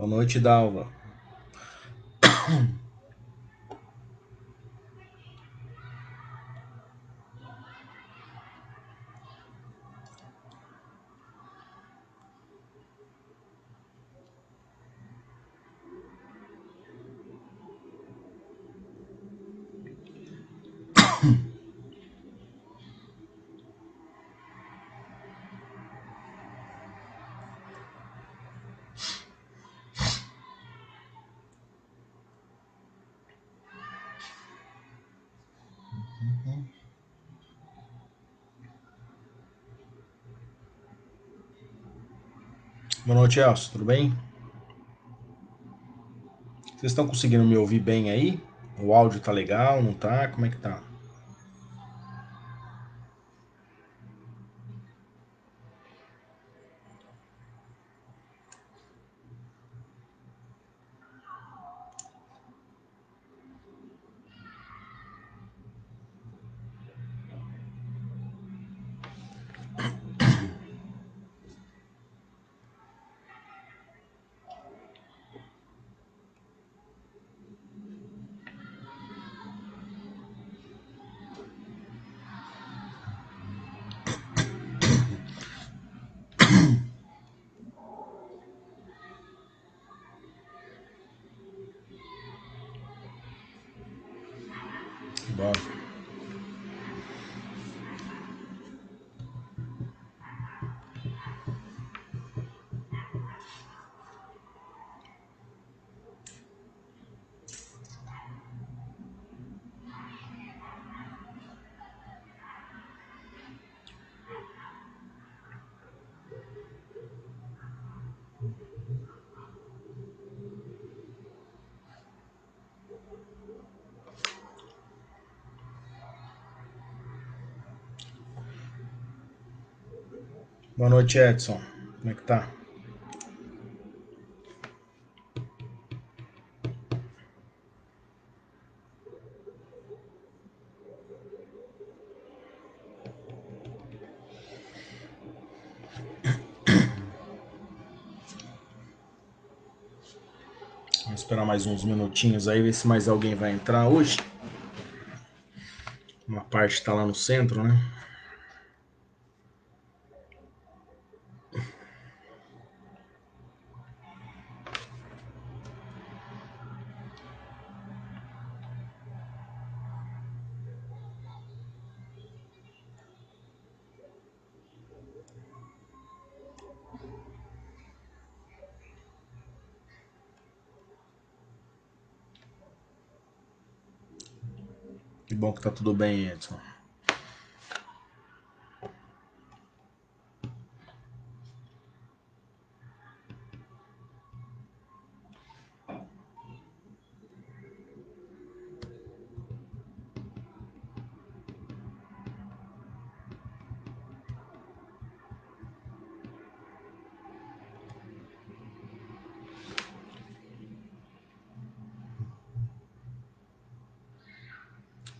Boa noite, Dalva. Boa noite, Elcio. Tudo bem? Vocês estão conseguindo me ouvir bem aí? O áudio tá legal, não tá? Como é que tá? Bom. Boa noite, Edson. Como é que tá? Vamos esperar mais uns minutinhos aí, ver se mais alguém vai entrar hoje. Uma parte tá lá no centro, né? Que bom que tá tudo bem, Edson.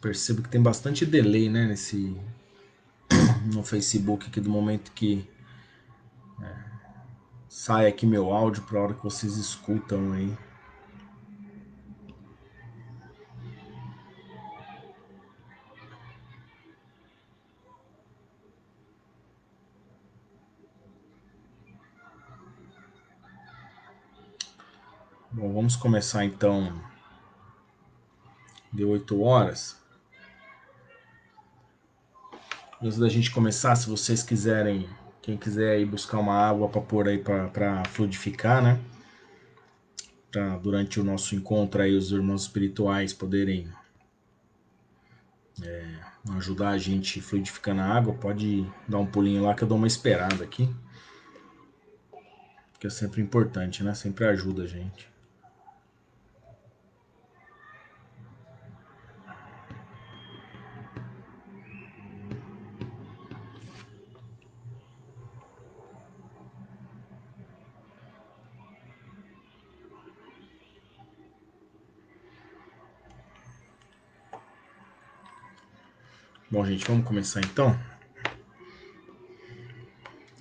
Percebo que tem bastante delay, né, no Facebook aqui do momento que sai aqui meu áudio para a hora que vocês escutam aí. Bom, vamos começar então. Deu 8 horas. Antes da gente começar, se vocês quiserem, quem quiser ir buscar uma água para pôr aí para fluidificar, né? Pra, durante o nosso encontro aí, os irmãos espirituais poderem ajudar a gente fluidificando a água, pode dar um pulinho lá que eu dou uma esperada aqui. Que é sempre importante, né? Sempre ajuda a gente. Bom, gente, vamos começar então.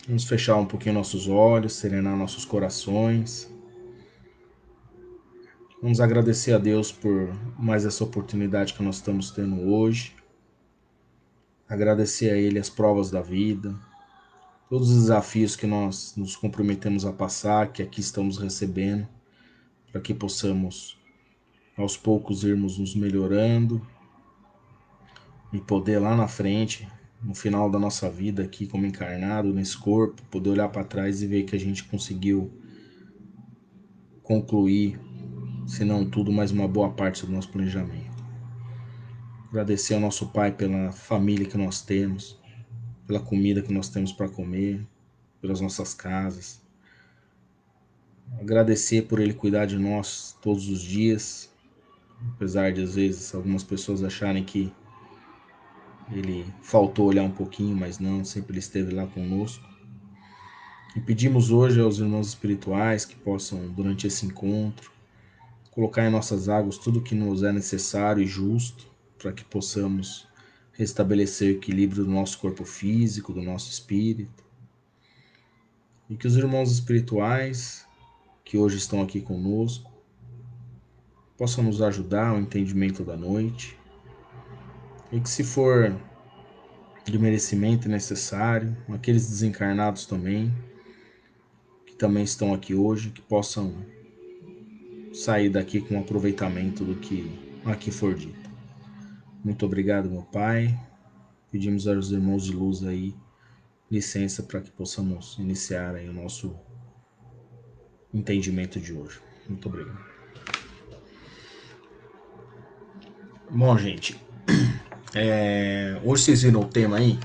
Vamos fechar um pouquinho nossos olhos, serenar nossos corações. Vamos agradecer a Deus por mais essa oportunidade que nós estamos tendo hoje. Agradecer a Ele as provas da vida, todos os desafios que nós nos comprometemos a passar, que aqui estamos recebendo, para que possamos aos poucos irmos nos melhorando e poder lá na frente, no final da nossa vida aqui como encarnado nesse corpo, poder olhar para trás e ver que a gente conseguiu concluir, se não tudo, mais uma boa parte do nosso planejamento. Agradecer ao nosso Pai pela família que nós temos, pela comida que nós temos para comer, pelas nossas casas. Agradecer por Ele cuidar de nós todos os dias, apesar de às vezes algumas pessoas acharem que Ele faltou olhar um pouquinho, mas não, sempre Ele esteve lá conosco. E pedimos hoje aos irmãos espirituais que possam, durante esse encontro, colocar em nossas águas tudo o que nos é necessário e justo, para que possamos restabelecer o equilíbrio do nosso corpo físico, do nosso espírito. E que os irmãos espirituais que hoje estão aqui conosco possam nos ajudar ao entendimento da noite. E que, se for de merecimento e necessário, aqueles desencarnados também, que também estão aqui hoje, que possam sair daqui com aproveitamento do que aqui for dito. Muito obrigado, meu Pai. Pedimos aos irmãos de luz aí licença para que possamos iniciar aí o nosso entendimento de hoje. Muito obrigado. Bom, gente, hoje vocês viram o tema aí.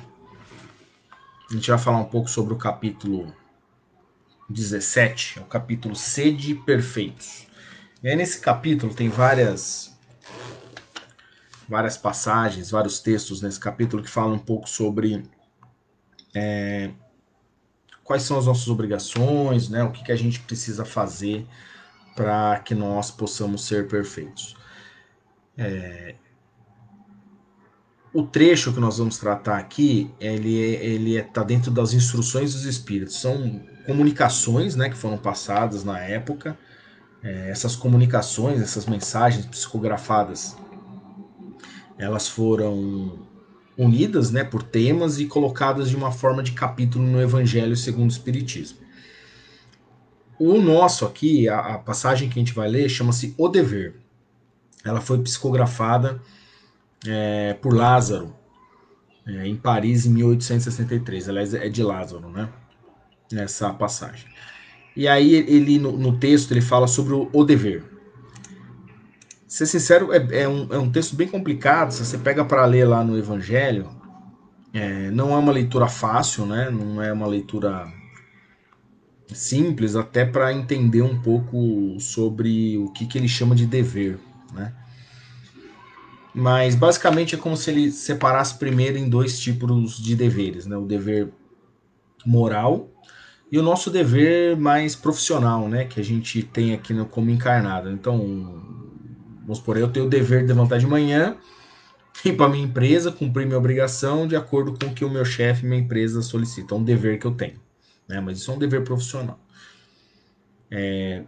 A gente vai falar um pouco sobre o capítulo 17, é o capítulo Sede Perfeitos. E aí nesse capítulo tem várias passagens, vários textos nesse capítulo que falam um pouco sobre quais são as nossas obrigações, né? O que a gente precisa fazer para que nós possamos ser perfeitos. O trecho que nós vamos tratar aqui, ele está dentro das instruções dos espíritos. São comunicações, né, que foram passadas na época. Essas comunicações, essas mensagens psicografadas, elas foram unidas, né, por temas e colocadas de uma forma de capítulo no Evangelho segundo o Espiritismo. O nosso aqui, a passagem que a gente vai ler, chama-se O Dever. Ela foi psicografada por Lázaro, em Paris, em 1863. Aliás, é de Lázaro, né? Nessa passagem. E aí, ele no texto, ele fala sobre o dever. Ser sincero, é um texto bem complicado. Se você pega para ler lá no Evangelho, não é uma leitura fácil, né? Não é uma leitura simples, até para entender um pouco sobre o que ele chama de dever, né? Mas basicamente é como se ele separasse primeiro em dois tipos de deveres, né? O dever moral e o nosso dever mais profissional, né? Que a gente tem aqui como encarnado. Então, vamos supor, eu tenho o dever de levantar de manhã, ir para minha empresa, cumprir minha obrigação de acordo com o que o meu chefe e minha empresa solicitam. É um dever que eu tenho, né? Mas isso é um dever profissional.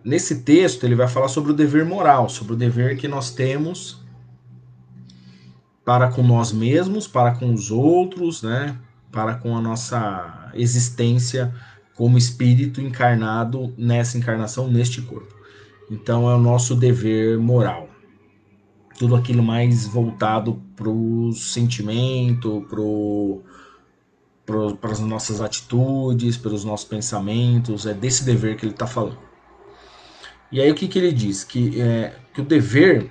Nesse texto, ele vai falar sobre o dever moral, sobre o dever que nós temos para com nós mesmos, para com os outros, né? Para com a nossa existência como espírito encarnado nessa encarnação, neste corpo. Então é o nosso dever moral. Tudo aquilo mais voltado para o sentimento, para as nossas atitudes, pelos nossos pensamentos. É desse dever que ele está falando. E aí o que ele diz? Que o dever,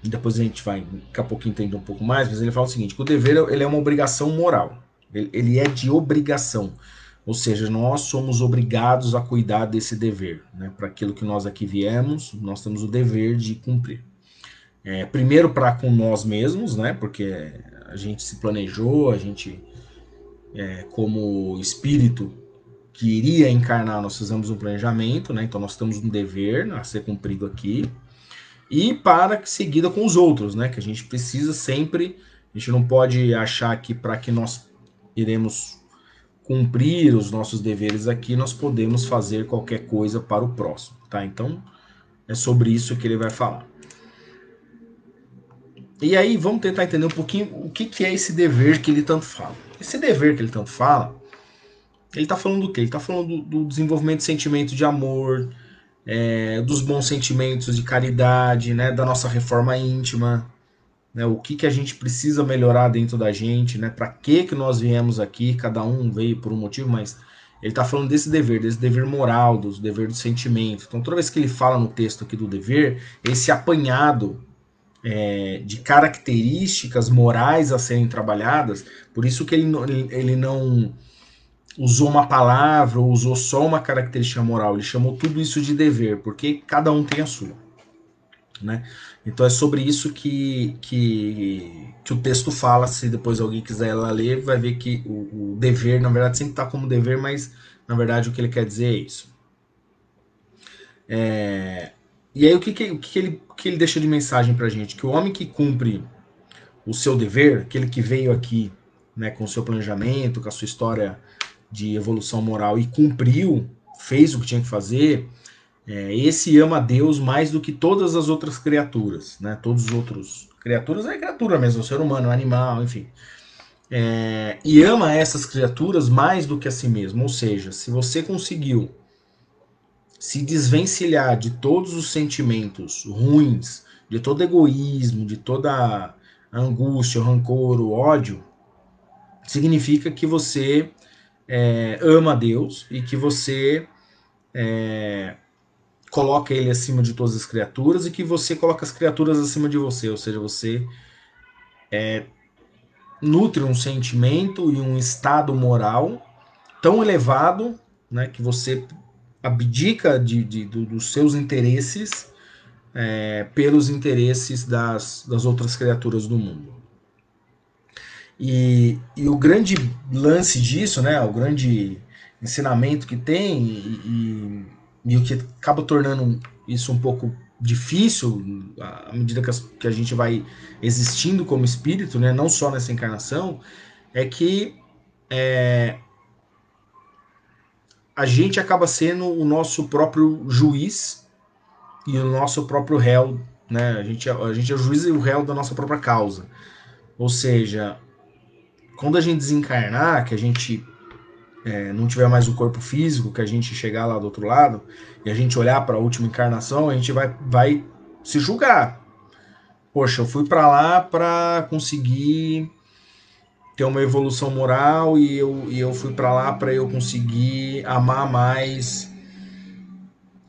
depois a gente vai daqui a pouco entender um pouco mais, mas ele fala o seguinte, que o dever ele é uma obrigação moral. Ele é de obrigação. Ou seja, nós somos obrigados a cuidar desse dever, né? Para aquilo que nós aqui viemos, nós temos o dever de cumprir. Primeiro para com nós mesmos, né? Porque a gente se planejou, a gente, como espírito que iria encarnar, nós fizemos um planejamento, né? Então nós temos um dever a ser cumprido aqui. E para seguida com os outros, né? Que a gente precisa sempre, a gente não pode achar que para que nós iremos cumprir os nossos deveres aqui, nós podemos fazer qualquer coisa para o próximo, tá? Então, É sobre isso que ele vai falar. E aí vamos tentar entender um pouquinho o que é esse dever que ele tanto fala. Esse dever que ele tanto fala, ele está falando do quê? Ele está falando do desenvolvimento de sentimento de amor, dos bons sentimentos de caridade, né, da nossa reforma íntima, né, o que a gente precisa melhorar dentro da gente, né, para que nós viemos aqui, cada um veio por um motivo, mas ele está falando desse dever moral, do dever do sentimento. Então toda vez que ele fala no texto aqui do dever, esse apanhado de características morais a serem trabalhadas, por isso que ele não usou uma palavra ou usou só uma característica moral, ele chamou tudo isso de dever, porque cada um tem a sua. Né? Então é sobre isso que o texto fala. Se depois alguém quiser ela ler, vai ver que o dever, na verdade, sempre está como dever, mas na verdade o que ele quer dizer é isso. E aí o que ele deixa de mensagem pra gente? Que o homem que cumpre o seu dever, aquele que veio aqui, né, com o seu planejamento, com a sua história de evolução moral e cumpriu, fez o que tinha que fazer, esse ama a Deus mais do que todas as outras criaturas, né? Todos os outros criaturas é criatura mesmo, o ser humano, o animal, enfim. E ama essas criaturas mais do que a si mesmo. Ou seja, se você conseguiu se desvencilhar de todos os sentimentos ruins, de todo egoísmo, de toda angústia, o rancor, o ódio, significa que você ama a Deus e que você coloca ele acima de todas as criaturas e que você coloca as criaturas acima de você, ou seja, você nutre um sentimento e um estado moral tão elevado, né, que você abdica dos seus interesses pelos interesses das outras criaturas do mundo. E o grande lance disso, né, o grande ensinamento que tem e o que acaba tornando isso um pouco difícil à medida que a gente vai existindo como espírito, né, não só nessa encarnação, é que a gente acaba sendo o nosso próprio juiz e o nosso próprio réu, né? A gente é o juiz e o réu da nossa própria causa. Ou seja, quando a gente desencarnar, que a gente não tiver mais o corpo físico, que a gente chegar lá do outro lado e a gente olhar para a última encarnação, a gente vai se julgar. Poxa, eu fui para lá para conseguir ter uma evolução moral e eu fui para lá para eu conseguir amar mais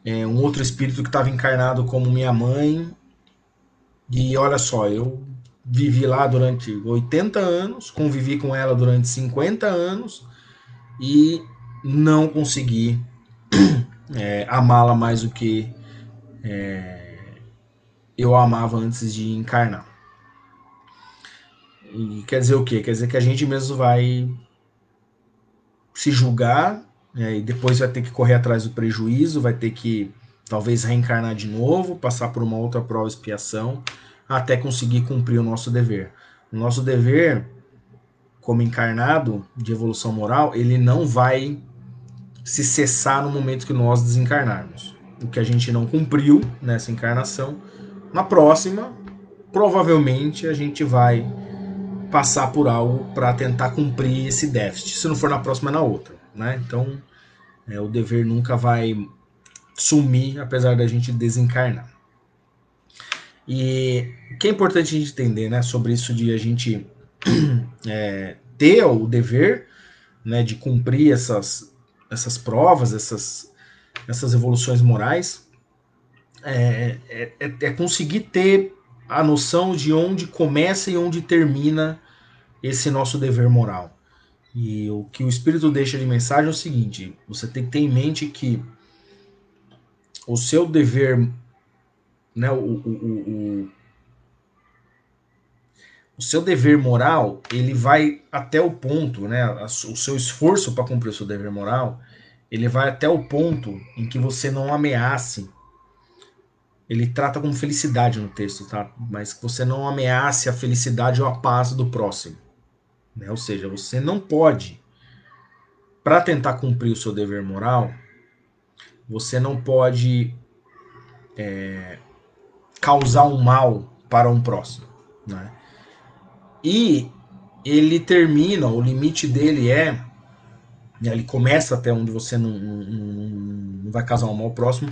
um outro espírito que estava encarnado como minha mãe. E olha só, eu vivi lá durante 80 anos, convivi com ela durante 50 anos e não consegui amá-la mais do que eu amava antes de encarnar. E quer dizer o quê? Quer dizer que a gente mesmo vai se julgar, e depois vai ter que correr atrás do prejuízo, vai ter que talvez reencarnar de novo, passar por uma outra prova expiação, até conseguir cumprir o nosso dever. O nosso dever, como encarnado de evolução moral, ele não vai se cessar no momento que nós desencarnarmos. O que a gente não cumpriu nessa encarnação, na próxima, provavelmente a gente vai passar por algo para tentar cumprir esse déficit. Se não for na próxima, é na outra. Né? Então, o dever nunca vai sumir, apesar da gente desencarnar. E o que é importante a gente entender, né, sobre isso de a gente ter o dever, né, de cumprir essas provas, essas evoluções morais, é conseguir ter a noção de onde começa e onde termina esse nosso dever moral. E o que o Espírito deixa de mensagem é o seguinte: você tem que ter em mente que o seu dever, né, o seu dever moral, ele vai até o ponto, né, o seu esforço para cumprir o seu dever moral, ele vai até o ponto em que você não ameace. Ele trata como felicidade no texto, tá? Mas que você não ameace a felicidade ou a paz do próximo. Né? Ou seja, você não pode, para tentar cumprir o seu dever moral, você não pode causar um mal para um próximo, né? E ele termina, o limite dele ele começa até onde você não vai causar um mal ao próximo,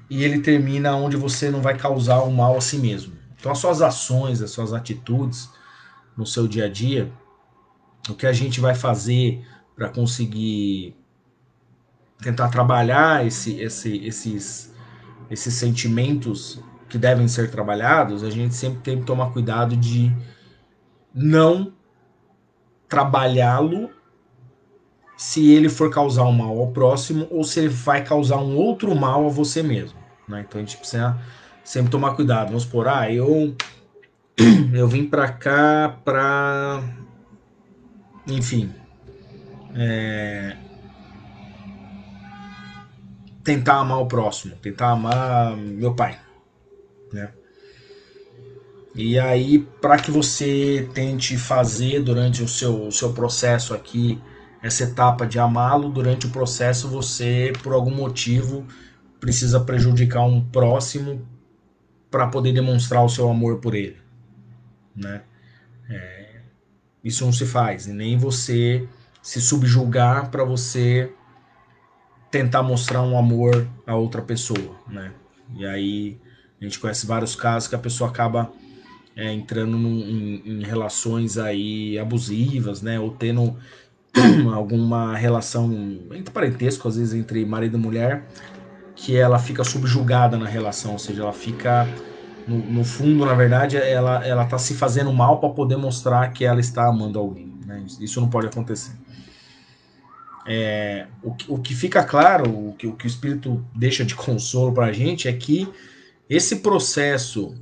e ele termina onde você não vai causar um mal a si mesmo. Então as suas ações, as suas atitudes no seu dia a dia, o que a gente vai fazer para conseguir tentar trabalhar esses sentimentos que devem ser trabalhados, a gente sempre tem que tomar cuidado de não trabalhá-lo se ele for causar um mal ao próximo ou se ele vai causar um outro mal a você mesmo, né? Então a gente precisa sempre tomar cuidado. Vamos supor, eu vim para cá para, enfim, tentar amar o próximo, tentar amar meu pai, né? E aí, para que você tente fazer durante o seu processo aqui, essa etapa de amá-lo, durante o processo você, por algum motivo, precisa prejudicar um próximo para poder demonstrar o seu amor por ele, né? Isso não se faz, e nem você se subjugar para você tentar mostrar um amor a outra pessoa, né? E aí a gente conhece vários casos que a pessoa acaba entrando em relações aí abusivas, né? Ou tendo alguma relação entre parentesco, às vezes entre marido e mulher, que ela fica subjugada na relação, ou seja, ela fica no fundo, na verdade, ela tá se fazendo mal para poder mostrar que ela está amando alguém, né? Isso não pode acontecer. O que fica claro, o que o Espírito deixa de consolo para a gente é que esse processo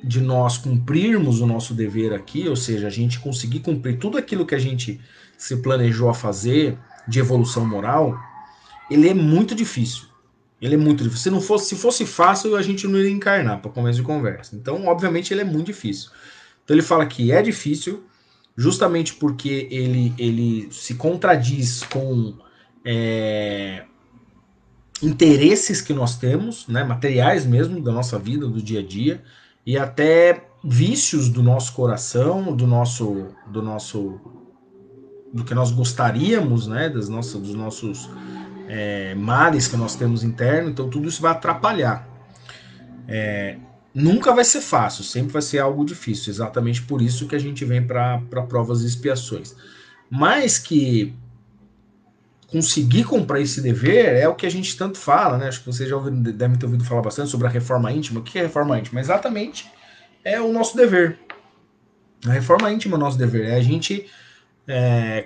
de nós cumprirmos o nosso dever aqui, ou seja, a gente conseguir cumprir tudo aquilo que a gente se planejou a fazer de evolução moral, ele é muito difícil. Ele é muito difícil. Se fosse fácil, a gente não iria encarnar para começo de conversa. Então, obviamente, ele é muito difícil. Então, ele fala que é difícil, justamente porque ele se contradiz com interesses que nós temos, né, materiais mesmo da nossa vida, do dia a dia, e até vícios do nosso coração, do que nós gostaríamos, né, dos nossos males que nós temos interno. Então tudo isso vai atrapalhar. Nunca vai ser fácil, sempre vai ser algo difícil, exatamente por isso que a gente vem para provas e expiações. Mas que conseguir cumprir esse dever é o que a gente tanto fala, né? Acho que vocês já devem ter ouvido falar bastante sobre a reforma íntima. O que é a reforma íntima? Exatamente é o nosso dever. A reforma íntima é o nosso dever. É a gente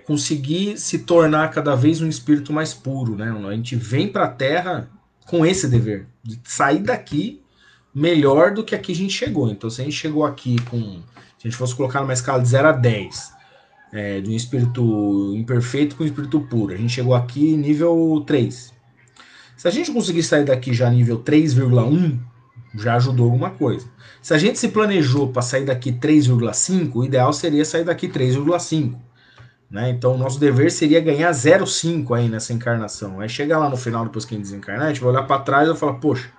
conseguir se tornar cada vez um espírito mais puro, né? A gente vem para a Terra com esse dever, de sair daqui melhor do que aqui a gente chegou. Então, se a gente chegou aqui com... Se a gente fosse colocar numa escala de 0 a 10, de um espírito imperfeito com um espírito puro, a gente chegou aqui nível 3. Se a gente conseguir sair daqui já nível 3,1, já ajudou alguma coisa. Se a gente se planejou para sair daqui 3,5, o ideal seria sair daqui 3,5. Né? Então o nosso dever seria ganhar 0,5 aí nessa encarnação. Aí chegar lá no final, depois que a gente desencarnar, a gente vai olhar para trás e vai falar, poxa,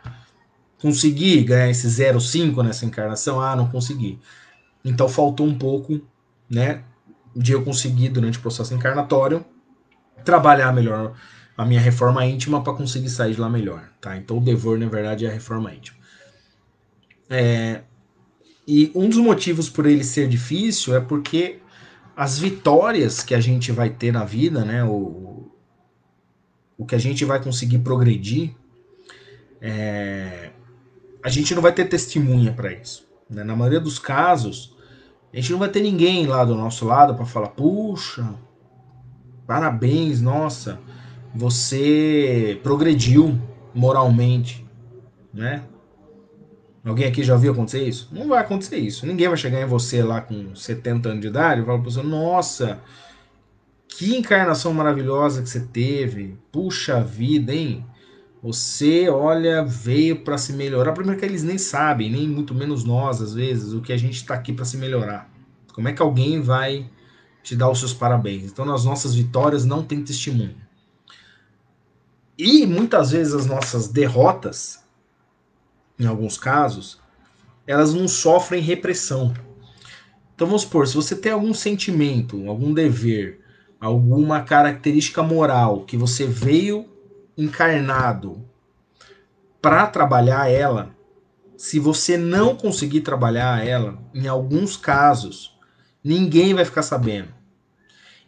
consegui ganhar esse 0,5 nessa encarnação? Ah, não consegui. Então faltou um pouco, né, de eu conseguir, durante o processo encarnatório, trabalhar melhor a minha reforma íntima para conseguir sair de lá melhor. Tá? Então o dever, na verdade, é a reforma íntima. E um dos motivos por ele ser difícil é porque as vitórias que a gente vai ter na vida, né, o que a gente vai conseguir progredir, a gente não vai ter testemunha para isso. Né? Na maioria dos casos, a gente não vai ter ninguém lá do nosso lado para falar, puxa, parabéns, nossa, você progrediu moralmente, né? Alguém aqui já viu acontecer isso? Não vai acontecer isso. Ninguém vai chegar em você lá com 70 anos de idade e falar pra você, nossa, que encarnação maravilhosa que você teve. Puxa vida, hein? Você, olha, veio para se melhorar. Primeiro que eles nem sabem, nem muito menos nós, às vezes, o que a gente está aqui para se melhorar. Como é que alguém vai te dar os seus parabéns? Então, nas nossas vitórias não tem testemunho. E muitas vezes as nossas derrotas em alguns casos, elas não sofrem repressão. Então vamos supor, se você tem algum sentimento, algum dever, alguma característica moral que você veio encarnado para trabalhar ela, se você não conseguir trabalhar ela, em alguns casos, ninguém vai ficar sabendo.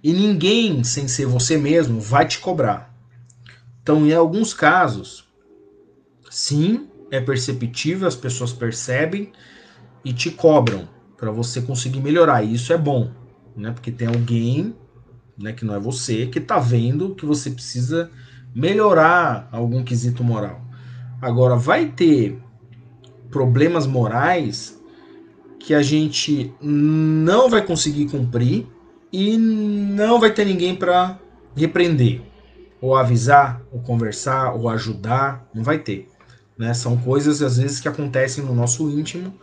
E ninguém, sem ser você mesmo, vai te cobrar. Então, em alguns casos, sim, é perceptível, as pessoas percebem e te cobram para você conseguir melhorar. E isso é bom, né? Porque tem alguém, né, que não é você, que está vendo que você precisa melhorar algum quesito moral. Agora, vai ter problemas morais que a gente não vai conseguir cumprir e não vai ter ninguém para repreender, ou avisar, ou conversar, ou ajudar, não vai ter. Né? São coisas, às vezes, que acontecem no nosso íntimo.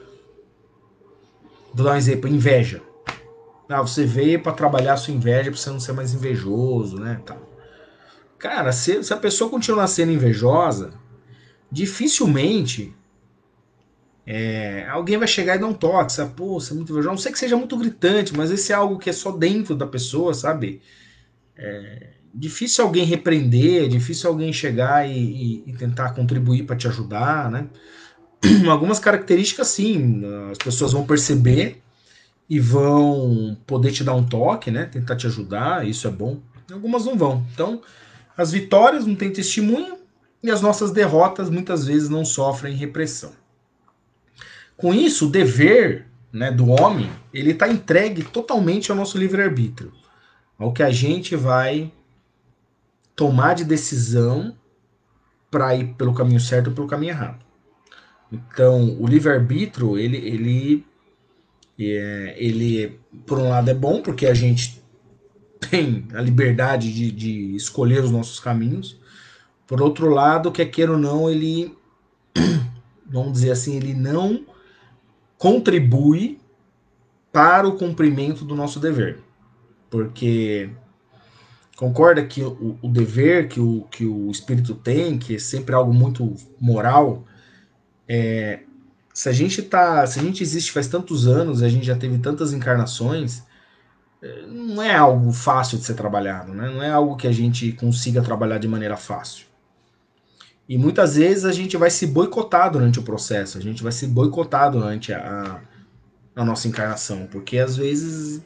Vou dar um exemplo, inveja. Ah, você veio para trabalhar a sua inveja para você não ser mais invejoso, né? Tá. Cara, se a pessoa continuar sendo invejosa, dificilmente alguém vai chegar e dar um toque, sabe? Pô, você é muito invejoso. Não sei que seja muito gritante, mas esse é algo que é só dentro da pessoa, sabe? Difícil alguém repreender, difícil alguém chegar e tentar contribuir para te ajudar, né? Algumas características, sim, as pessoas vão perceber e vão poder te dar um toque, né? Tentar te ajudar, isso é bom. Algumas não vão. Então, as vitórias não têm testemunho e as nossas derrotas muitas vezes não sofrem repressão. Com isso, o dever, né, do homem, ele está entregue totalmente ao nosso livre-arbítrio, ao que a gente vai tomar de decisão para ir pelo caminho certo ou pelo caminho errado. Então, o livre-arbítrio, ele, por um lado, é bom, porque a gente tem a liberdade de escolher os nossos caminhos. Por outro lado, quer queira ou não, ele, vamos dizer assim, ele não contribui para o cumprimento do nosso dever. Porque concorda que o dever que o espírito tem, que é sempre algo muito moral, se a gente existe faz tantos anos, a gente já teve tantas encarnações, não é algo fácil de ser trabalhado, né? Não é algo que a gente consiga trabalhar de maneira fácil. E muitas vezes a gente vai se boicotar durante o processo, a gente vai se boicotar durante a nossa encarnação, porque às vezes,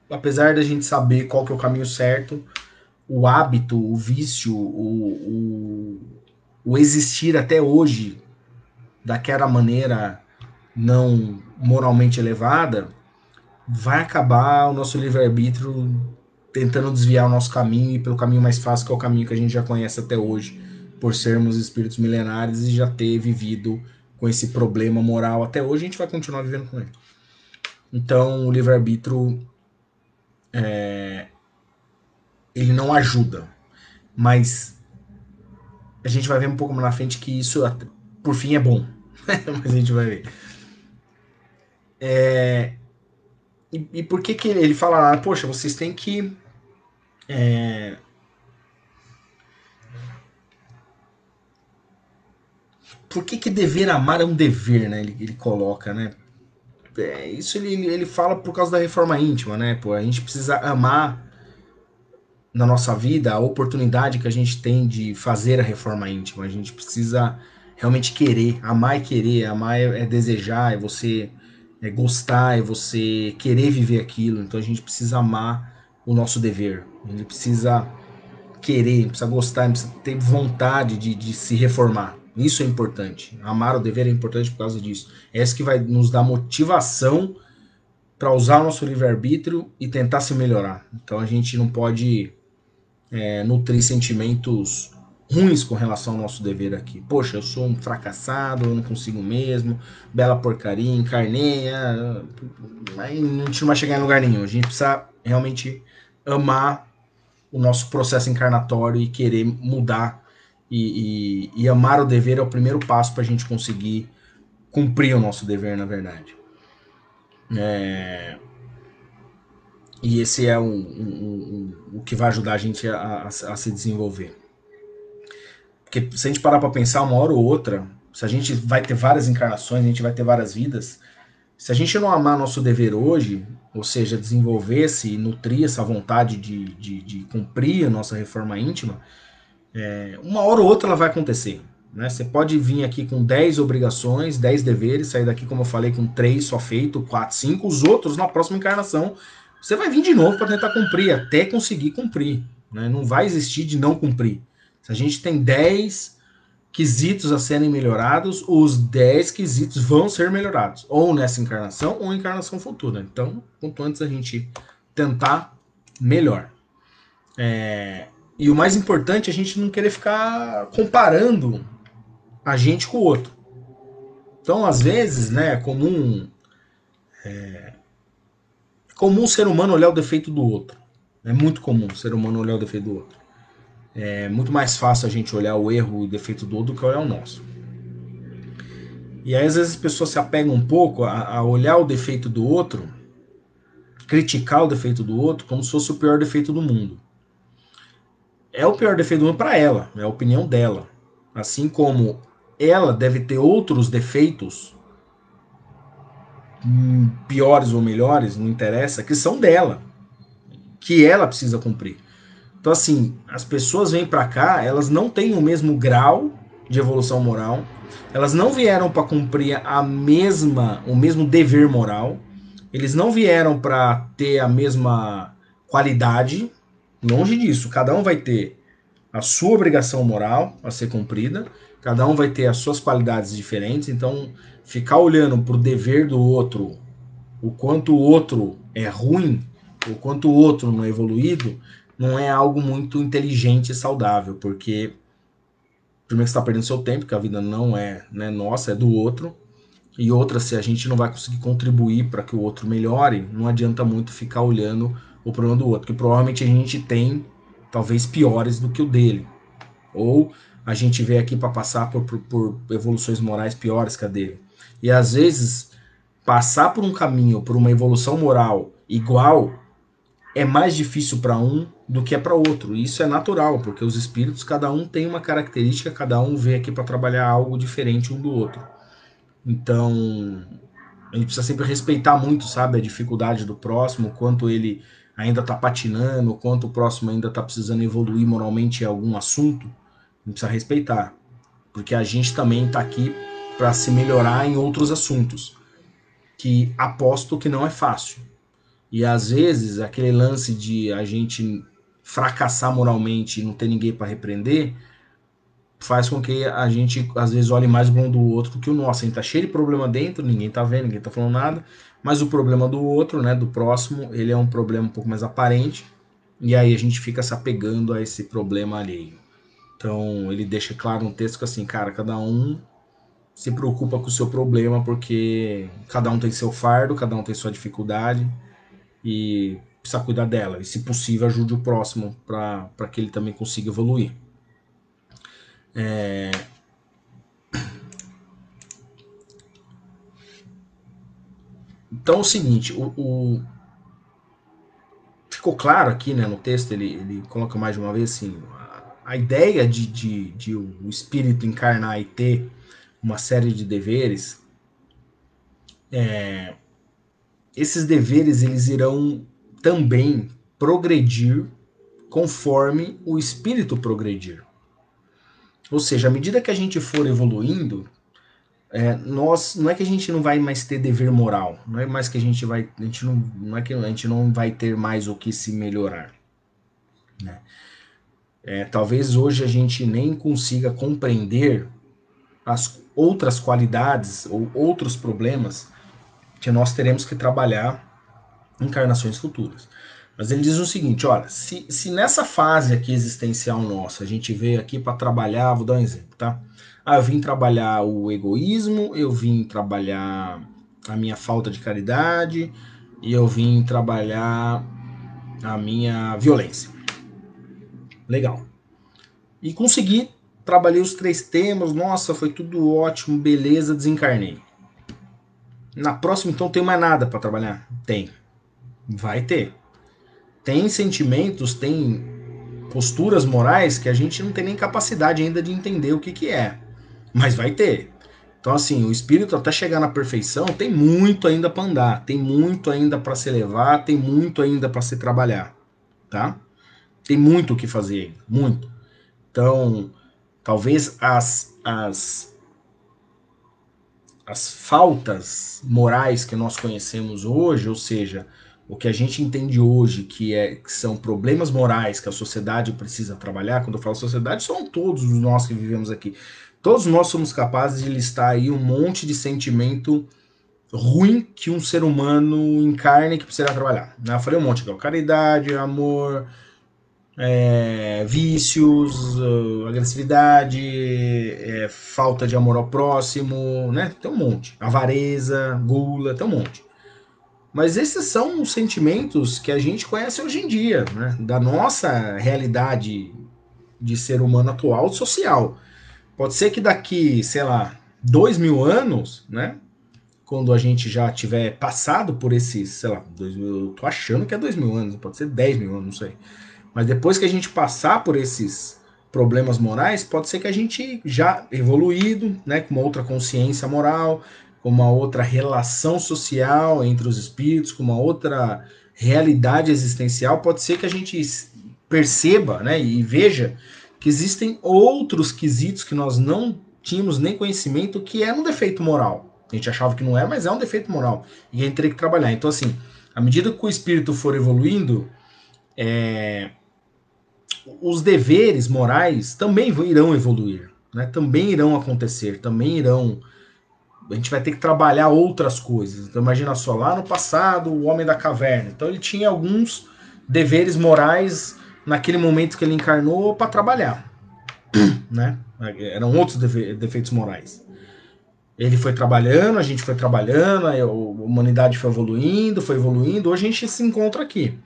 apesar da gente saber qual que é o caminho certo, o hábito, o vício, o existir até hoje daquela maneira não moralmente elevada, vai acabar o nosso livre-arbítrio tentando desviar o nosso caminho e pelo caminho mais fácil, que é o caminho que a gente já conhece até hoje, por sermos espíritos milenares e já ter vivido com esse problema moral até hoje, a gente vai continuar vivendo com ele. Então, o livre-arbítrio ele não ajuda, mas a gente vai ver um pouco mais na frente que isso, por fim, é bom. Mas a gente vai ver. E por que ele fala lá, poxa, vocês têm que por que dever amar é um dever, né? Ele coloca, né? Isso ele fala por causa da reforma íntima, né? Pô, a gente precisa amar na nossa vida a oportunidade que a gente tem de fazer a reforma íntima. A gente precisa realmente querer. Amar é querer, amar é desejar, é você gostar, é você querer viver aquilo. Então a gente precisa amar o nosso dever. A gente precisa querer, precisa gostar, precisa ter vontade de se reformar. Isso é importante. Amar o dever é importante por causa disso. É isso que vai nos dar motivação para usar o nosso livre-arbítrio e tentar se melhorar. Então a gente não pode nutrir sentimentos ruins com relação ao nosso dever aqui. Poxa, eu sou um fracassado, eu não consigo mesmo, bela porcaria, encarnei, aí a gente não vai chegar em lugar nenhum. A gente precisa realmente amar o nosso processo encarnatório e querer mudar e amar o dever é o primeiro passo para a gente conseguir cumprir o nosso dever, na verdade. E esse é o que vai ajudar a gente a se desenvolver. Porque se a gente parar para pensar, uma hora ou outra, se a gente vai ter várias encarnações, a gente vai ter várias vidas, se a gente não amar nosso dever hoje, ou seja, desenvolver-se e nutrir essa vontade de cumprir a nossa reforma íntima, uma hora ou outra ela vai acontecer. Né? Você pode vir aqui com 10 obrigações, 10 deveres, sair daqui, como eu falei, com 3 só feito, 4, 5, os outros na próxima encarnação, você vai vir de novo para tentar cumprir, até conseguir cumprir. Né? Não vai existir de não cumprir. Se a gente tem 10 quesitos a serem melhorados, os 10 quesitos vão ser melhorados, ou nessa encarnação ou em encarnação futura. Então, quanto antes a gente tentar, melhor. E o mais importante é a gente não querer ficar comparando a gente com o outro. Então, às vezes, né, é comum o ser humano olhar o defeito do outro. É muito comum o ser humano olhar o defeito do outro. É muito mais fácil a gente olhar o erro e o defeito do outro do que olhar o nosso. E aí, às vezes, as pessoas se apegam um pouco a olhar o defeito do outro, criticar o defeito do outro, como se fosse o pior defeito do mundo. É o pior defeito do mundo para ela, é a opinião dela. Assim como ela deve ter outros defeitos, piores ou melhores, não interessa, que são dela, que ela precisa cumprir. Então, assim, as pessoas vêm para cá, elas não têm o mesmo grau de evolução moral, elas não vieram para cumprir o mesmo dever moral, eles não vieram para ter a mesma qualidade, longe disso, cada um vai ter a sua obrigação moral a ser cumprida, cada um vai ter as suas qualidades diferentes, então ficar olhando para o dever do outro, o quanto o outro é ruim, o quanto o outro não é evoluído, não é algo muito inteligente e saudável, porque primeiro que você está perdendo seu tempo, que a vida não é nossa, é do outro, e outra, se a gente não vai conseguir contribuir para que o outro melhore, não adianta muito ficar olhando o problema do outro, que provavelmente a gente tem talvez piores do que o dele, ou a gente veio aqui para passar por evoluções morais piores que a dele, e às vezes passar por um caminho, por uma evolução moral igual, é mais difícil para um do que é para outro. E isso é natural, porque os espíritos, cada um tem uma característica, cada um veio aqui para trabalhar algo diferente um do outro. Então, a gente precisa sempre respeitar muito, sabe, a dificuldade do próximo, o quanto ele ainda está patinando, o quanto o próximo ainda está precisando evoluir moralmente em algum assunto. A gente precisa respeitar, porque a gente também está aqui para se melhorar em outros assuntos, que aposto que não é fácil. E às vezes aquele lance de a gente fracassar moralmente e não ter ninguém para repreender faz com que a gente às vezes olhe mais o problema do outro do que o nosso. A gente tá cheio de problema dentro, ninguém tá vendo, ninguém tá falando nada, mas o problema do outro, né, do próximo, ele é um problema um pouco mais aparente, e aí a gente fica se apegando a esse problema alheio. Então ele deixa claro no texto que assim, cara, cada um se preocupa com o seu problema, porque cada um tem seu fardo, cada um tem sua dificuldade, e precisa cuidar dela. E, se possível, ajude o próximo para que ele também consiga evoluir. Então é o seguinte, ficou claro aqui, né, no texto, ele coloca mais de uma vez assim, a ideia de o espírito encarnar e ter uma série de deveres, esses deveres eles irão também progredir conforme o espírito progredir. Ou seja, à medida que a gente for evoluindo, não é que a gente não vai mais ter dever moral, não é mais que a gente vai, não é que a gente não vai ter mais o que se melhorar, né? Talvez hoje a gente nem consiga compreender as outras qualidades ou outros problemas que nós teremos que trabalhar em encarnações futuras. Mas ele diz o seguinte, olha, se nessa fase aqui existencial nossa, a gente veio aqui para trabalhar, vou dar um exemplo, tá? Eu vim trabalhar o egoísmo, eu vim trabalhar a minha falta de caridade e eu vim trabalhar a minha violência. Legal. E consegui, trabalhei os 3 temas, nossa, foi tudo ótimo, beleza, desencarnei. Na próxima, então, tem mais nada para trabalhar? Tem. Vai ter. Tem sentimentos, tem posturas morais que a gente não tem nem capacidade ainda de entender o que é. Mas vai ter. Então, assim, o espírito até chegar na perfeição tem muito ainda para andar, tem muito ainda para se elevar, tem muito ainda para se trabalhar, tá? Tem muito o que fazer, muito. Então, talvez as faltas morais que nós conhecemos hoje, ou seja, o que a gente entende hoje que são problemas morais que a sociedade precisa trabalhar, quando eu falo sociedade, são todos nós que vivemos aqui. Todos nós somos capazes de listar aí um monte de sentimento ruim que um ser humano encarne que precisa trabalhar. Eu falei um monte aqui, caridade, amor, vícios, agressividade, falta de amor ao próximo, né? Tem um monte. Avareza, gula, tem um monte. Mas esses são os sentimentos que a gente conhece hoje em dia, né? Da nossa realidade de ser humano atual social. Pode ser que daqui, sei lá, 2.000 anos, né? Quando a gente já tiver passado por esses, sei lá, eu tô achando que é 2.000 anos, pode ser 10.000 anos, não sei. Mas depois que a gente passar por esses problemas morais, pode ser que a gente já evoluído, né, com uma outra consciência moral, com uma outra relação social entre os espíritos, com uma outra realidade existencial, pode ser que a gente perceba, né, e veja que existem outros quesitos que nós não tínhamos nem conhecimento que é um defeito moral. A gente achava que não é, mas é um defeito moral. E a gente teria que trabalhar. Então, assim, à medida que o espírito for evoluindo, os deveres morais também irão evoluir, né? Também irão acontecer, também irão. A gente vai ter que trabalhar outras coisas. Então, imagina só, lá no passado, o homem da caverna. Então, ele tinha alguns deveres morais naquele momento que ele encarnou para trabalhar, né? Eram outros defeitos morais. Ele foi trabalhando, a gente foi trabalhando, a humanidade foi evoluindo. Hoje a gente se encontra aqui,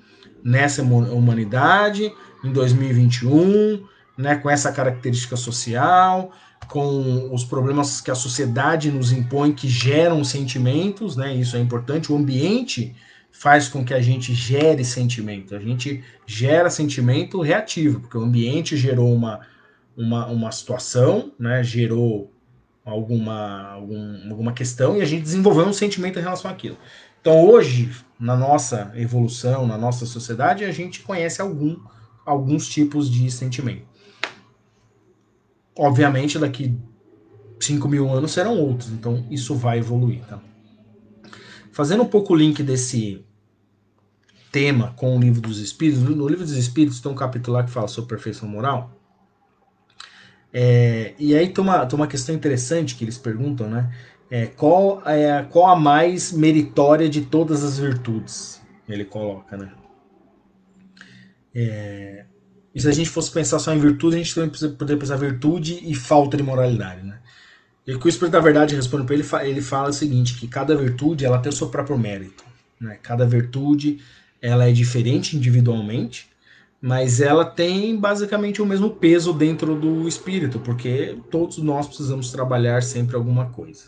nessa humanidade, em 2021, né, com essa característica social, com os problemas que a sociedade nos impõe, que geram sentimentos, né, isso é importante. O ambiente faz com que a gente gere sentimento. A gente gera sentimento reativo, porque o ambiente gerou uma situação, né, gerou alguma questão e a gente desenvolveu um sentimento em relação àquilo. Então hoje, na nossa evolução, na nossa sociedade, a gente conhece alguns tipos de sentimento. Obviamente, daqui 5.000 anos serão outros, então isso vai evoluir. Tá? Fazendo um pouco o link desse tema com o Livro dos Espíritos, no Livro dos Espíritos tem um capítulo lá que fala sobre perfeição moral. E aí tem uma questão interessante que eles perguntam, né? Qual a mais meritória de todas as virtudes? Ele coloca, né? E se a gente fosse pensar só em virtude, a gente também poderia pensar virtude e falta de moralidade, né? E o que o Espírito da Verdade responde para ele, ele fala o seguinte, que cada virtude ela tem o seu próprio mérito, né? Cada virtude ela é diferente individualmente, mas ela tem basicamente o mesmo peso dentro do espírito, porque todos nós precisamos trabalhar sempre alguma coisa.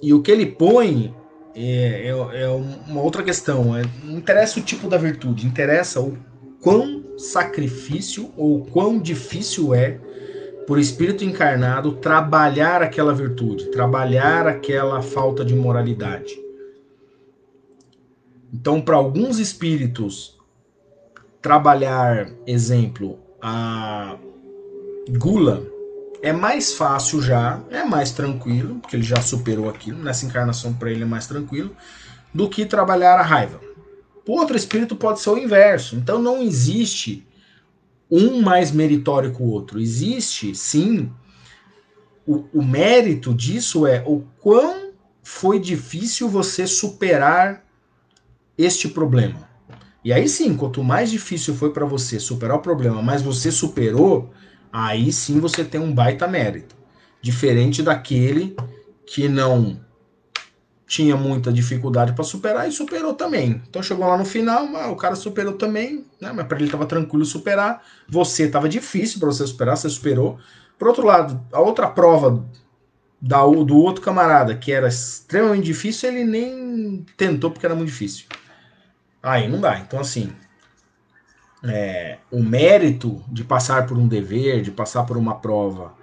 E o que ele põe é uma outra questão. Não interessa o tipo da virtude, interessa o quão sacrifício ou quão difícil é por espírito encarnado trabalhar aquela virtude, trabalhar aquela falta de moralidade. Então, para alguns espíritos, trabalhar, exemplo, a gula é mais fácil já, é mais tranquilo, porque ele já superou aquilo, nessa encarnação para ele é mais tranquilo, do que trabalhar a raiva. O outro espírito pode ser o inverso, então não existe um mais meritório que o outro. Existe, sim, o mérito disso é o quão foi difícil você superar este problema. E aí sim, quanto mais difícil foi para você superar o problema, mas você superou, aí sim você tem um baita mérito. Diferente daquele que não tinha muita dificuldade para superar e superou também. Então chegou lá no final, o cara superou também, né? Mas para ele estava tranquilo superar. Você estava difícil para você superar, você superou. Por outro lado, a outra prova do outro camarada, que era extremamente difícil, ele nem tentou porque era muito difícil. Aí não dá. Então, assim, o mérito de passar por um dever, de passar por uma prova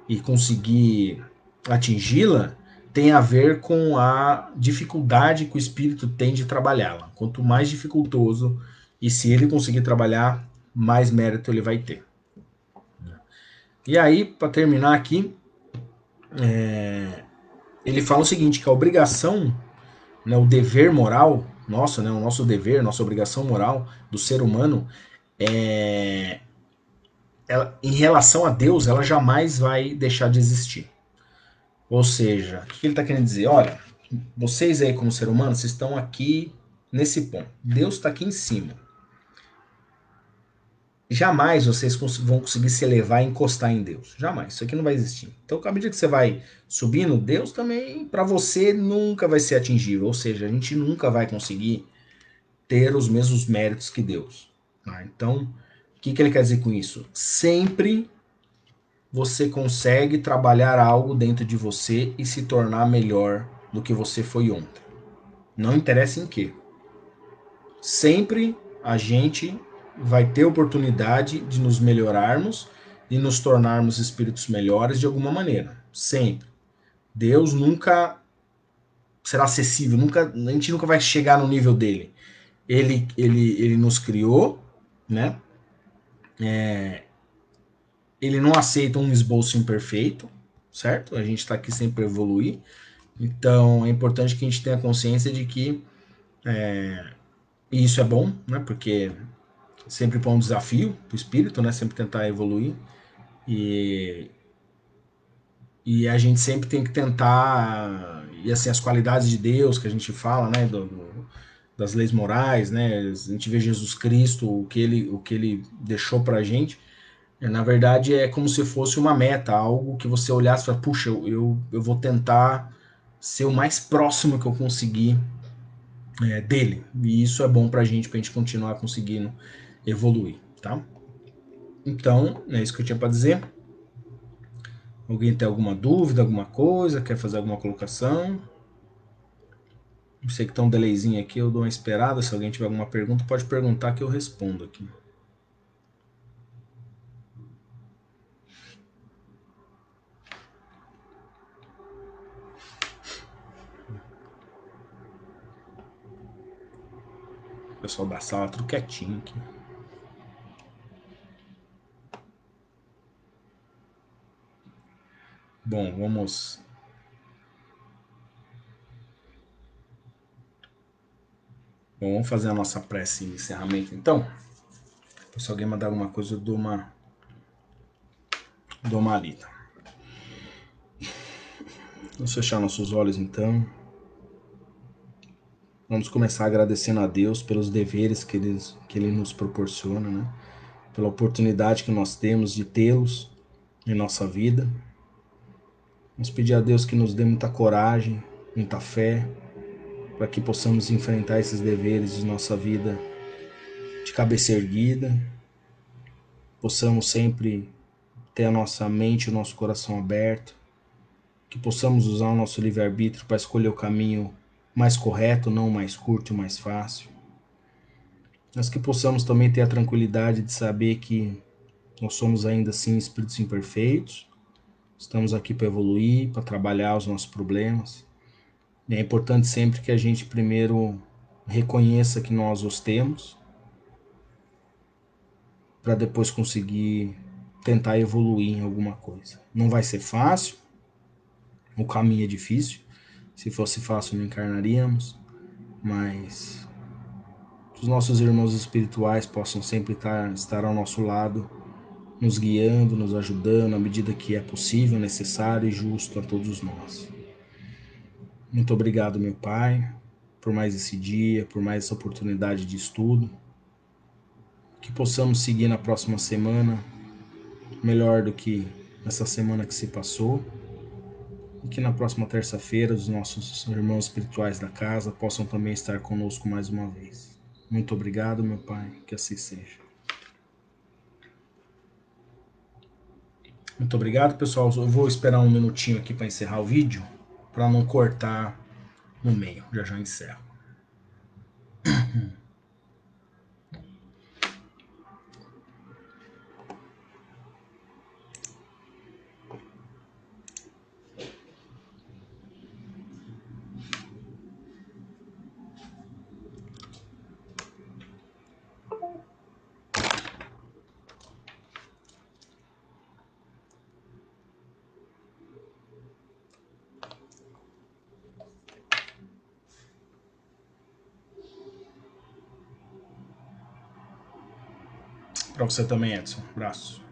e conseguir atingi-la tem a ver com a dificuldade que o espírito tem de trabalhá-la. Quanto mais dificultoso, e se ele conseguir trabalhar, mais mérito ele vai ter. E aí, para terminar aqui, ele fala o seguinte, que a obrigação, né, o dever moral nosso, né, o nosso dever, nossa obrigação moral do ser humano, em relação a Deus, ela jamais vai deixar de existir. Ou seja, o que ele está querendo dizer? Olha, vocês aí como ser humano, vocês estão aqui nesse ponto. Deus está aqui em cima. Jamais vocês vão conseguir se elevar e encostar em Deus. Jamais. Isso aqui não vai existir. Então, à medida que você vai subindo, Deus também, para você, nunca vai ser atingível. Ou seja, a gente nunca vai conseguir ter os mesmos méritos que Deus. Tá? Então, o que ele quer dizer com isso? Sempre você consegue trabalhar algo dentro de você e se tornar melhor do que você foi ontem. Não interessa em quê. Sempre a gente vai ter oportunidade de nos melhorarmos e nos tornarmos espíritos melhores de alguma maneira. Sempre. Deus nunca será acessível, a gente nunca vai chegar no nível dele. Ele nos criou, né? Ele não aceita um esboço imperfeito, certo? A gente está aqui sempre para evoluir. Então é importante que a gente tenha consciência de que isso é bom, né? Porque sempre põe um desafio para o espírito, né? Sempre tentar evoluir. E a gente sempre tem que tentar. E assim, as qualidades de Deus que a gente fala, né? Das leis morais, né? A gente vê Jesus Cristo, o que ele deixou pra gente. Na verdade, é como se fosse uma meta, algo que você olhasse e falasse, puxa, eu vou tentar ser o mais próximo que eu conseguir dele. E isso é bom pra gente continuar conseguindo evoluir, tá? Então, é isso que eu tinha para dizer. Alguém tem alguma dúvida, alguma coisa? Quer fazer alguma colocação? Eu sei que tá um delayzinho aqui, eu dou uma esperada. Se alguém tiver alguma pergunta, pode perguntar que eu respondo aqui. O pessoal da sala tudo quietinho aqui. Bom, vamos fazer a nossa prece de encerramento então. Se alguém mandar alguma coisa, eu dou uma lida. Vamos fechar nossos olhos então. Vamos começar agradecendo a Deus pelos deveres que Ele nos proporciona, né? Pela oportunidade que nós temos de tê-los em nossa vida. Vamos pedir a Deus que nos dê muita coragem, muita fé, para que possamos enfrentar esses deveres de nossa vida de cabeça erguida, possamos sempre ter a nossa mente e o nosso coração aberto, que possamos usar o nosso livre-arbítrio para escolher o caminho mais correto, não o mais curto e o mais fácil. Mas que possamos também ter a tranquilidade de saber que nós somos ainda assim espíritos imperfeitos, estamos aqui para evoluir, para trabalhar os nossos problemas. E é importante sempre que a gente primeiro reconheça que nós os temos, para depois conseguir tentar evoluir em alguma coisa. Não vai ser fácil, o caminho é difícil. Se fosse fácil, não encarnaríamos, mas que os nossos irmãos espirituais possam sempre estar ao nosso lado, nos guiando, nos ajudando, à medida que é possível, necessário e justo a todos nós. Muito obrigado, meu Pai, por mais esse dia, por mais essa oportunidade de estudo. Que possamos seguir na próxima semana melhor do que essa semana que se passou. E que na próxima terça-feira os nossos irmãos espirituais da casa possam também estar conosco mais uma vez. Muito obrigado, meu Pai, que assim seja. Muito obrigado, pessoal. Eu vou esperar um minutinho aqui para encerrar o vídeo, para não cortar no meio. Já já encerro. Para você também, Edson. Abraço.